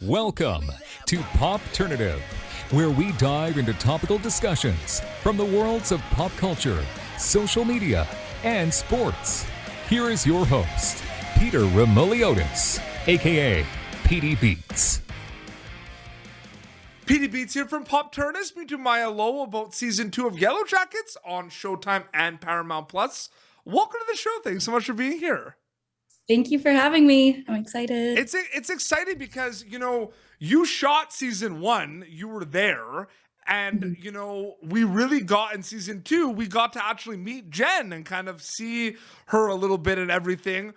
Welcome to Popternative, where we dive into topical discussions from the worlds of pop culture, social media, and sports. Here is your host, Peter Remoliotis, aka PD Beats. PD Beats here from Popternative, speaking to Mya Lowe about season 2 of Yellowjackets on Showtime and Paramount Plus. Welcome to the show. Thanks so much for being here. Thank you for having me. I'm excited. It's exciting because, you shot season 1, you were there, and, we really got in season 2, we got to actually meet Jen and kind of see her a little bit and everything.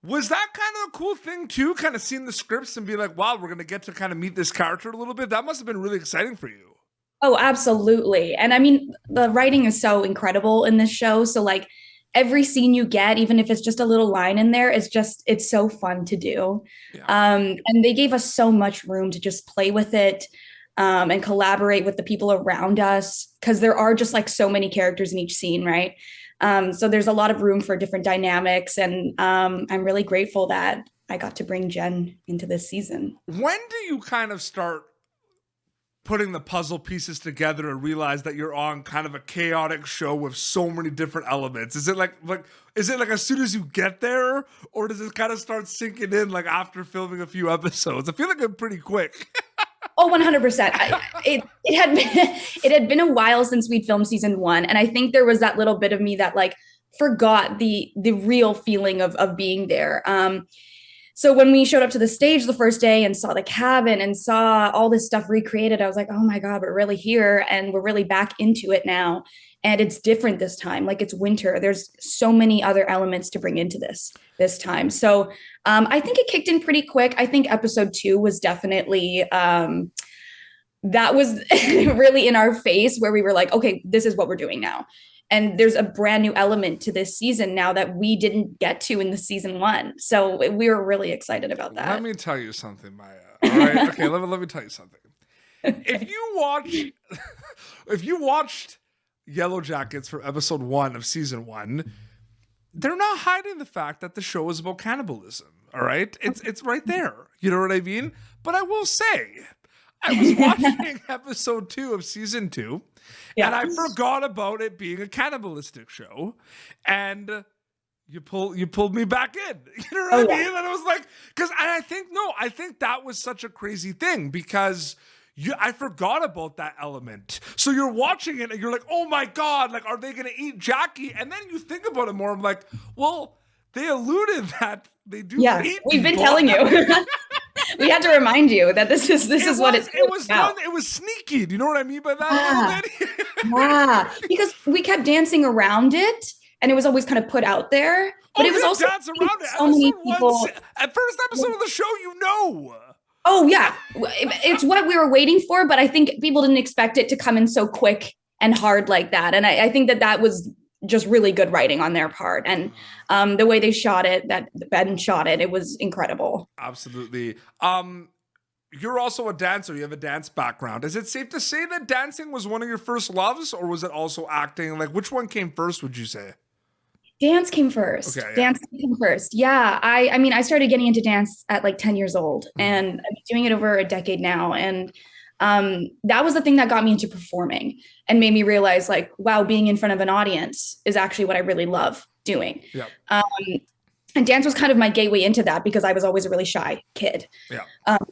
Was that kind of a cool thing too, kind of seeing the scripts and be like, wow, we're going to get to kind of meet this character a little bit? That must have been really exciting for you. Oh, absolutely. And I mean, the writing is so incredible in this show. So like every scene you get, even if it's just a little line in there, it's so fun to do. Yeah. And they gave us so much room to just play with it and collaborate with the people around us, because there are just like so many characters in each scene, right? So there's a lot of room for different dynamics, and I'm really grateful that I got to bring Jen into this season. When do you kind of start putting the puzzle pieces together and realize that you're on kind of a chaotic show with so many different elements? Is it like as soon as you get there, or does it kind of start sinking in like after filming a few episodes? I feel like it's pretty quick. Oh, 100%. It had been a while since we'd filmed season 1. And I think there was that little bit of me that like forgot the real feeling of being there. So when we showed up to the stage the first day and saw the cabin and saw all this stuff recreated, I was like, oh my God, we're really here and we're really back into it now. And it's different this time. Like, it's winter. There's so many other elements to bring into this time. So I think it kicked in pretty quick. I think episode 2 was definitely, that was really in our face, where we were like, okay, this is what we're doing now. And there's a brand new element to this season now that we didn't get to in the season 1. So we were really excited about that. Let me tell you something, Mya. All right. Okay. let me tell you something. Okay. If you watched Yellowjackets for episode 1 of season 1, they're not hiding the fact that the show is about cannibalism. All right. It's right there. You know what I mean? But I will say, I was watching episode 2 of season 2, and I forgot about it being a cannibalistic show, and you pulled me back in. You know what I mean? And I was like, I think that was such a crazy thing, because I forgot about that element. So you're watching it and you're like, oh my God, like, are they going to eat Jackie? And then you think about it more. I'm like, well, they alluded that they do eat people. We've been telling you. We had to remind you that this is what it was done. It was sneaky. Do you know what I mean by that? Yeah, because we kept dancing around it, and it was always kind of put out there. But it was also dance around it. So many people. At first episode of the show, Oh yeah, it's what we were waiting for. But I think people didn't expect it to come in so quick and hard like that. And I think that was just really good writing on their part, and the way they shot it, that Ben shot it, it was incredible. Absolutely. You're also a dancer. You have a dance background. Is it safe to say that dancing was one of your first loves, or was it also acting? Like, which one came first, would you say? Dance came first. Okay, yeah. Dance came first. Yeah. I mean, I started getting into dance at like 10 years old, and I've been doing it over a decade now. And that was the thing that got me into performing and made me realize, like, wow, being in front of an audience is actually what I really love doing. Yep. And dance was kind of my gateway into that, because I was always a really shy kid,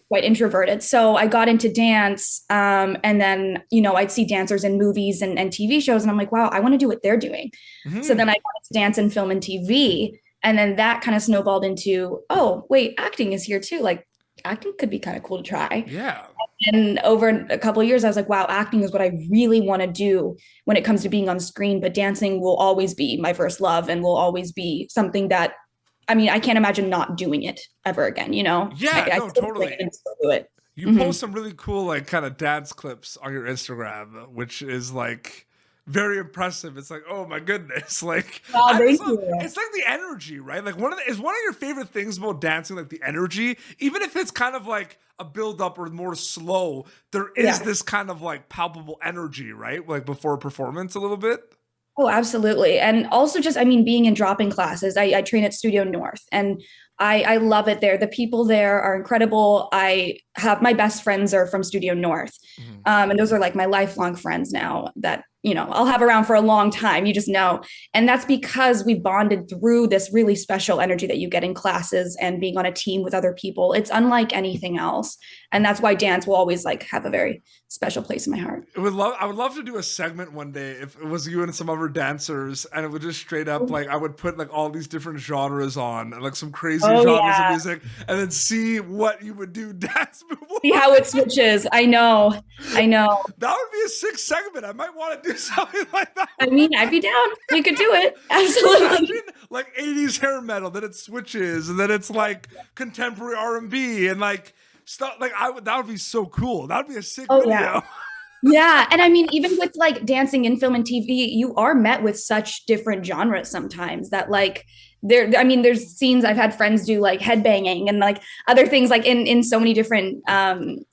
quite introverted. So I got into dance, and then, I'd see dancers in movies and TV shows, and I'm like, wow, I want to do what they're doing. Mm-hmm. So then I got into dance and film and TV, and then that kind of snowballed into, oh, wait, acting is here too. Like, acting could be kind of cool to try. Yeah. And over a couple of years, I was like, wow, acting is what I really want to do when it comes to being on screen. But dancing will always be my first love, and will always be something that, I mean, I can't imagine not doing it ever again, Yeah, I totally. Still do it. You post some really cool, like, kind of dance clips on your Instagram, which is like very impressive. It's like, oh my goodness, like, thank you. It's like the energy, right? Like, one of your favorite things about dancing, like the energy, even if it's kind of like a build up or more slow, there is this kind of like palpable energy, right? Like before a performance a little bit. Oh, absolutely. And also just, I mean, being in drop-in classes, I train at Studio North, and I love it there. The people there are incredible. I have my best friends are from Studio North. And those are like my lifelong friends now that, I'll have around for a long time. You just know. And that's because we bonded through this really special energy that you get in classes and being on a team with other people. It's unlike anything else. And that's why dance will always like have a very special place in my heart. I would love to do a segment one day if it was you and some other dancers, and it would just straight up like I would put like all these different genres on, and like some crazy genres of music, and then see what you would do dance move. See how it switches. I know. That would be a sick segment. I might want to do something like that. I mean, I'd be down. We could do it. Absolutely. Imagine, like 80s hair metal, then it switches, and then it's like contemporary R&B, and like stuff like that would be so cool. That would be a sick video. Yeah. Yeah. And I mean, even with like dancing in film and TV, you are met with such different genres sometimes that like there's scenes I've had friends do like headbanging and like other things like in so many different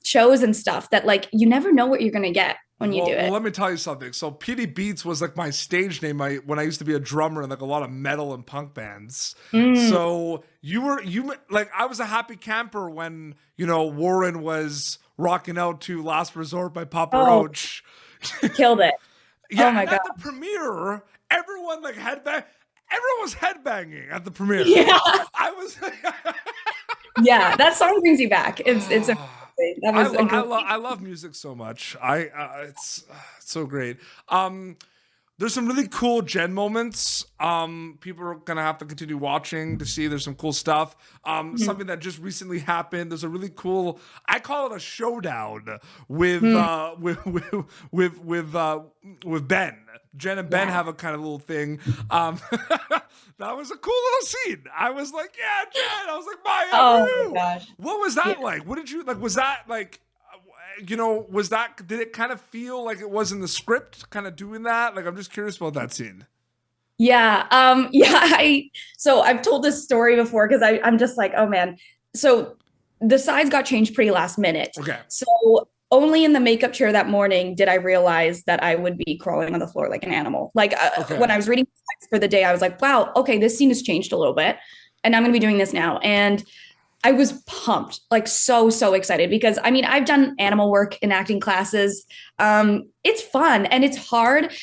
shows and stuff that like you never know what you're going to get when you do it. Well, let me tell you something. So PD Beats was like my stage name when I used to be a drummer in like a lot of metal and punk bands. So I was a happy camper when, Warren was rocking out to Last Resort by Papa Roach. Killed it. Yeah, oh my God. At the premiere, everyone like everyone was headbanging at the premiere. Yeah. I was yeah, that song brings you back. It's I love music so much. It's so great. There's some really cool Jen moments. People are gonna have to continue watching to see. There's some cool stuff. Something that just recently happened. There's a really cool. I call it a showdown with Ben. Jen and Ben have a kind of little thing. That was a cool little scene. I was like, yeah, Jen. I was like, Mya. Oh my gosh. What was that like? What did you like? Was that like? Did it kind of feel like it was in the script kind of doing that? Like, I'm just curious about that scene. Yeah. So I've told this story before because I'm just like, oh man. So the sides got changed pretty last minute. Okay. So only in the makeup chair that morning did I realize that I would be crawling on the floor like an animal. Like when I was reading for the day, I was like, wow, okay, this scene has changed a little bit and I'm going to be doing this now. And I was pumped, like so excited because I mean, I've done animal work in acting classes. It's fun and it's hard,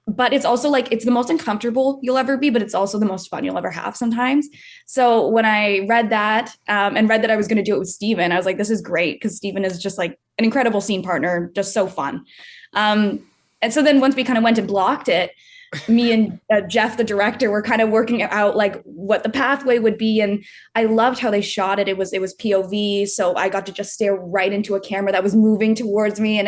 but it's also like, it's the most uncomfortable you'll ever be, but it's also the most fun you'll ever have sometimes. So when I read that and read that I was going to do it with Steven, I was like, this is great because Steven is just like an incredible scene partner, just so fun. And so then once we kind of went and blocked it, me and Jeff, the director, were kind of working out like what the pathway would be. And I loved how they shot it. It was POV. So I got to just stare right into a camera that was moving towards me. And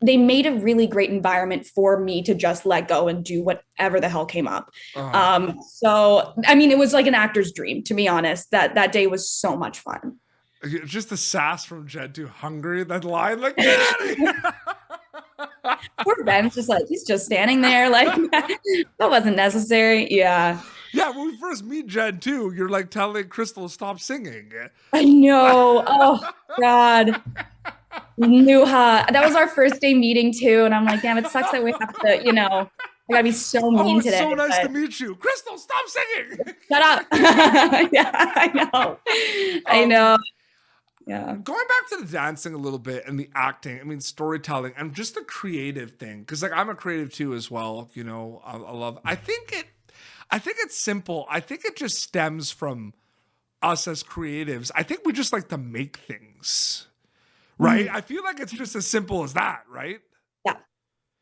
they made a really great environment for me to just let go and do whatever the hell came up. So, I mean, it was like an actor's dream, to be honest. That day was so much fun. Just the sass from Jen to Hungry, that line, like, poor Ben's just like, he's just standing there like that wasn't necessary. Yeah. Yeah, when we first meet Jen too, you're like telling Crystal to stop singing. I know. Oh God. That was our first day meeting too. And I'm like, damn, it sucks that we have to, I gotta be so mean today. It's so nice to meet you. Crystal, stop singing. Shut up. Yeah, I know. Yeah. Going back to the dancing a little bit and the acting, I mean, storytelling and just the creative thing. Because like I'm a creative too as well. I think it's simple. I think it just stems from us as creatives. I think we just like to make things, right? I feel like it's just as simple as that, right? Yeah,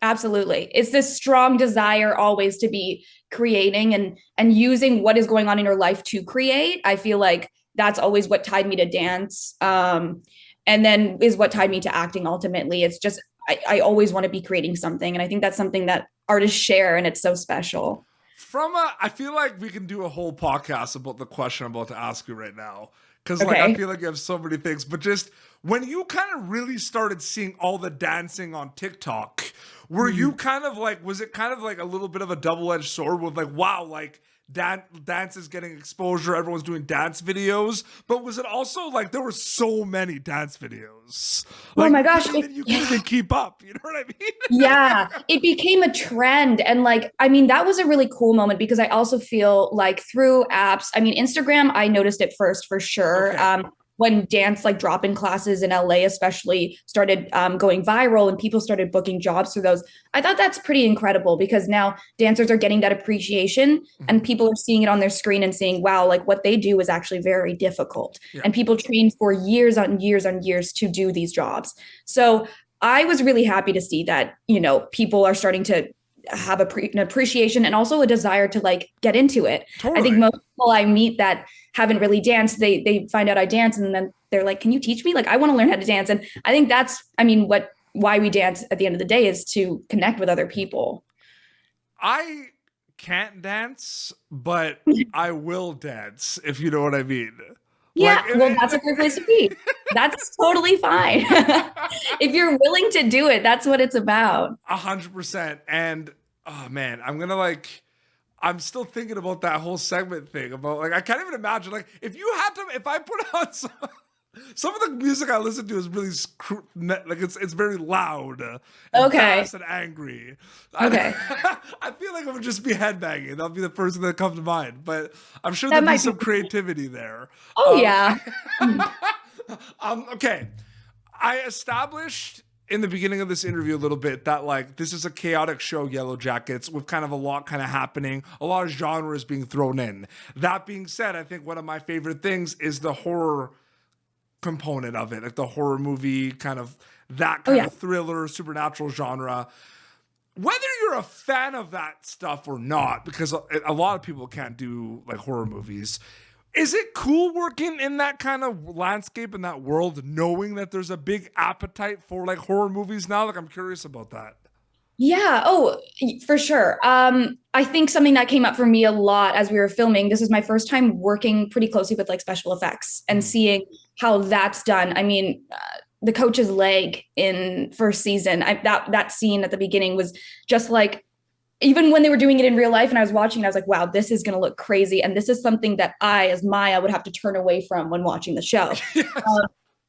absolutely. It's this strong desire always to be creating and using what is going on in your life to create. I feel like that's always what tied me to dance. And then is what tied me to acting ultimately. It's just, I always want to be creating something. And I think that's something that artists share and it's so special. I feel like we can do a whole podcast about the question I'm about to ask you right now. Because I feel like you have so many things, but just when you kind of really started seeing all the dancing on TikTok, were you kind of like, was it kind of like a little bit of a double-edged sword with like, wow, like dance is getting exposure. Everyone's doing dance videos. But was it also like there were so many dance videos? Like, oh my gosh. you couldn't even keep up. You know what I mean? Yeah, it became a trend. And like, I mean, that was a really cool moment because I also feel like through apps, I mean, Instagram, I noticed it first for sure. Okay. When dance like drop-in classes in LA especially started going viral and people started booking jobs through those, I thought that's pretty incredible because now dancers are getting that appreciation and people are seeing it on their screen and saying, wow, like what they do is actually very difficult. Yeah. And people train for years on years on years to do these jobs. So I was really happy to see that, you know, people are starting to have an appreciation and also a desire to like get into it. Totally. I think most people I meet that haven't really danced, they find out I dance and then they're like, can you teach me? Like, I want to learn how to dance. And I think that's, I mean, why we dance at the end of the day is to connect with other people. I can't dance, but I will dance, if you know what I mean. Yeah, Like, well, that's a great place to be. That's totally fine. If you're willing to do it, that's what it's about. 100%. And oh man, I'm still thinking about that whole segment thing about like, I can't even imagine like if I put on some of the music I listen to is really like it's very loud and fast and angry. Okay. I feel like it would just be headbanging. That'll be the first thing that comes to mind, but I'm sure there'll be some creativity there. Oh yeah. Okay. I established in the beginning of this interview a little bit that like this is a chaotic show, Yellowjackets, with kind of a lot kind of happening, a lot of genres being thrown in. That being said, I think one of my favorite things is the horror component of it, like the horror movie kind of that kind of thriller, supernatural genre. Whether you're a fan of that stuff or not, because a lot of people can't do like horror movies, is it cool working in that kind of landscape, in that world, knowing that there's a big appetite for like horror movies now? Like, I'm curious about that. Yeah. Oh, for sure. I think something that came up for me a lot as we were filming, this is my first time working pretty closely with like special effects and seeing how that's done. I mean, the coach's leg in first season, that scene at the beginning was just like, even when they were doing it in real life and I was watching, I was like, wow, this is going to look crazy. And this is something that I, as Mya, would have to turn away from when watching the show. Yes.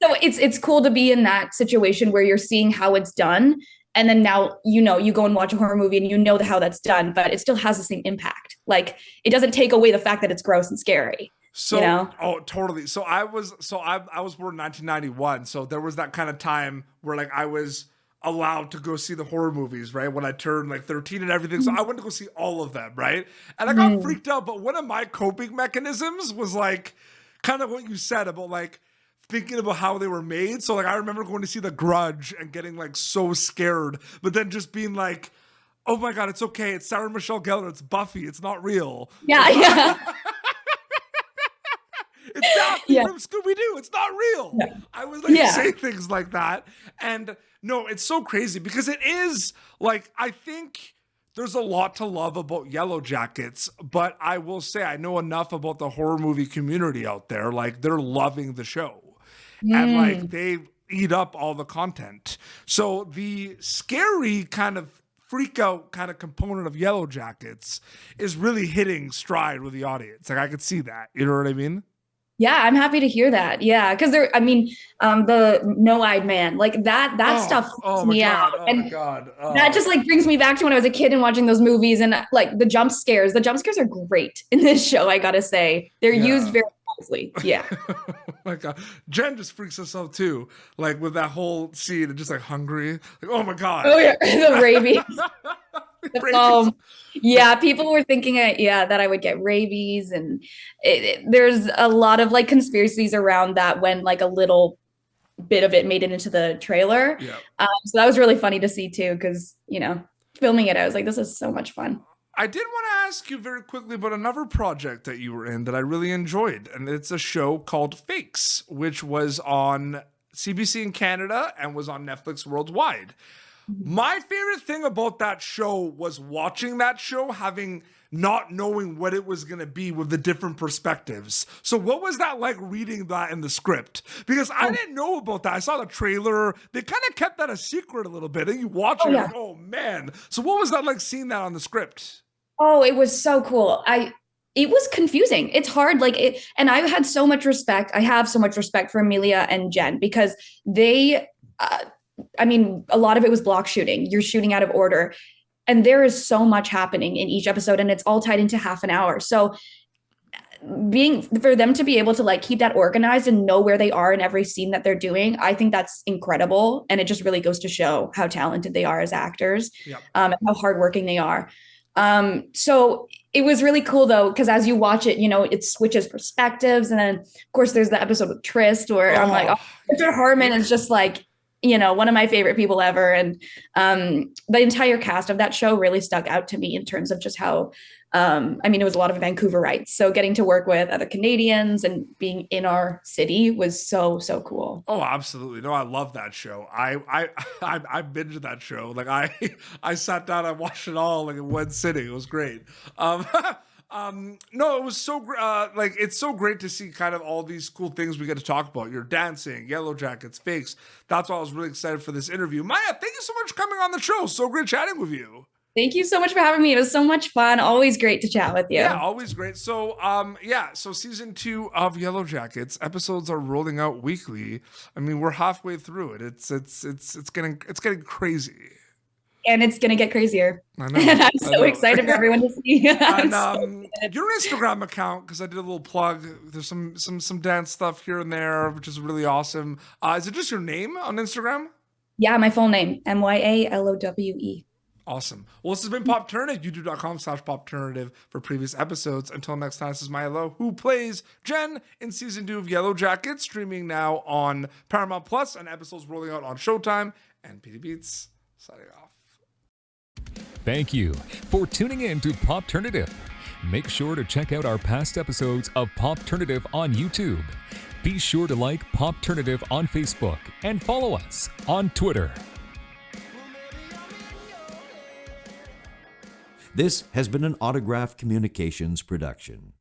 So it's cool to be in that situation where you're seeing how it's done. And then now, you know, you go and watch a horror movie and you know how that's done, but it still has the same impact. Like it doesn't take away the fact that it's gross and scary. So, you know? Oh, totally. So I was born in 1991. So there was that kind of time where like I was allowed to go see the horror movies, right? When I turned like 13 and everything. So I went to go see all of them, right? And I got freaked out. But one of my coping mechanisms was like kind of what you said about like thinking about how they were made. So like I remember going to see The Grudge and getting like so scared, but then just being like, oh my God, it's okay. It's Sarah Michelle Gellar. It's Buffy. It's not real. Yeah, yeah. It's Daphne from Scooby-Doo. It's not real. Yeah. I was like saying things like that. And no, it's so crazy because it is like, I think there's a lot to love about Yellowjackets, but I will say I know enough about the horror movie community out there. Like they're loving the show and like they eat up all the content. So the scary kind of freak out kind of component of Yellowjackets is really hitting stride with the audience. Like I could see that, you know what I mean? Yeah, I'm happy to hear that. Yeah, because the no-eyed man, like that stuff freaks me out. Oh my God. That just like brings me back to when I was a kid and watching those movies and like the jump scares. The jump scares are great in this show, I gotta say. They're used very wisely. Yeah. Oh my God. Jen just freaks us out too. Like with that whole scene and just like hungry. Like, oh my God. Oh yeah, the rabies. Yeah, people were thinking that I would get rabies, and there's a lot of like conspiracies around that when like a little bit of it made it into the trailer. Yeah. So that was really funny to see too, because you know, filming it, I was like, this is so much fun. I did want to ask you very quickly about another project that you were in that I really enjoyed, and it's a show called Fakes, which was on CBC in Canada and was on Netflix worldwide. My favorite thing about that show was watching that show, not knowing what it was going to be with the different perspectives. So what was that like reading that in the script? Because I didn't know about that. I saw the trailer. They kind of kept that a secret a little bit. And you watch it, oh man. So what was that like seeing that on the script? Oh, it was so cool. it was confusing. It's hard. And I had so much respect. I have so much respect for Amelia and Jen because they, I mean, a lot of it was block shooting. You're shooting out of order. And there is so much happening in each episode, and it's all tied into half an hour. So for them to be able to keep that organized and know where they are in every scene that they're doing, I think that's incredible. And it just really goes to show how talented they are as actors, and how hardworking they are. So it was really cool though, because as you watch it, it switches perspectives. And then of course there's the episode with Trist where I'm like, Richard Harmon is just one of my favorite people ever. And the entire cast of that show really stuck out to me in terms of just how, it was a lot of Vancouverites. So getting to work with other Canadians and being in our city was so, so cool. Oh, absolutely. No, I love that show. I binged that show. I sat down and watched it all in one sitting. It was great. No, it was so it's so great to see kind of all these cool things we get to talk about. You're dancing, Yellowjackets, fakes. That's why I was really excited for this interview. Mya, thank you so much for coming on the show. So great chatting with you. Thank you so much for having me. It was so much fun. Always great to chat with you. Yeah, always great. So, so season 2 of Yellowjackets episodes are rolling out weekly. I mean, we're halfway through it. It's getting crazy. And it's gonna get crazier. I know. And I'm so excited for everyone to see. And your Instagram account, because I did a little plug. There's some dance stuff here and there, which is really awesome. Is it just your name on Instagram? Yeah, my full name, MyALowe. Awesome. Well, this has been Popternative, youtube.com/Popternative for previous episodes. Until next time, this is Mya Lowe, who plays Jen in season 2 of Yellowjackets, streaming now on Paramount Plus, and episodes rolling out on Showtime. And PD Beats, signing off. Thank you for tuning in to Popternative. Make sure to check out our past episodes of Popternative on YouTube. Be sure to like Popternative on Facebook and follow us on Twitter. This has been an Autograph Communications production.